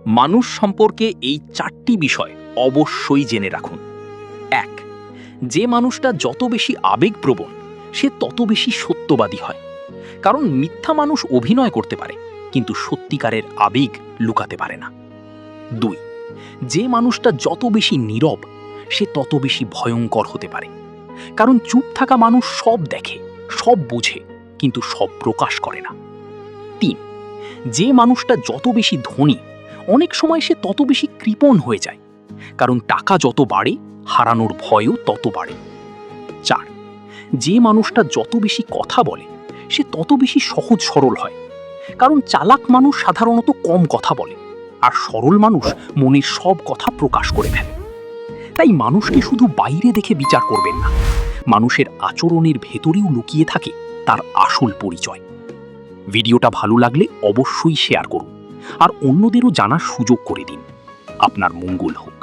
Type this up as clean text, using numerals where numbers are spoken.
মানুষ সম্পর্কে এই 4টি বিষয় অবশ্যই জেনে রাখুন। 1. যে মানুষটা যত বেশি আবেগপ্রবণ সে তত বেশি সত্যবাদী হয়, কারণ মিথ্যা মানুষ অভিনয় করতে পারে কিন্তু সত্যিকারের আবেগ লুকাতে পারে না। 2. যে মানুষটা যত বেশি নীরব সে তত বেশি ভয়ঙ্কর হতে পারে, কারণ চুপ থাকা মানুষ সব দেখে, সব বুঝে, কিন্তু সব প্রকাশ করে না। 3. যে মানুষটা যত বেশি ধনী অনেক সময় সে তত বেশি কৃপণ হয়ে যায়, কারণ টাকা যত বাড়ে হারানোর ভয়ও তত বাড়ে। 4. যে মানুষটা যত বেশি কথা বলে সে তত বেশি সহজ সরল হয়, কারণ চালাক মানুষ সাধারণত কম কথা বলে আর সরল মানুষ মনের সব কথা প্রকাশ করে ফেলে। তাই মানুষকে শুধু বাইরে দেখে বিচার করবেন না, মানুষের আচরণের ভেতরেও লুকিয়ে থাকে তার আসল পরিচয়। ভিডিওটা ভালো লাগলে অবশ্যই শেয়ার করুন আর অন্যদেরও জানার সুযোগ করে দিন। আপনার মঙ্গল হোক।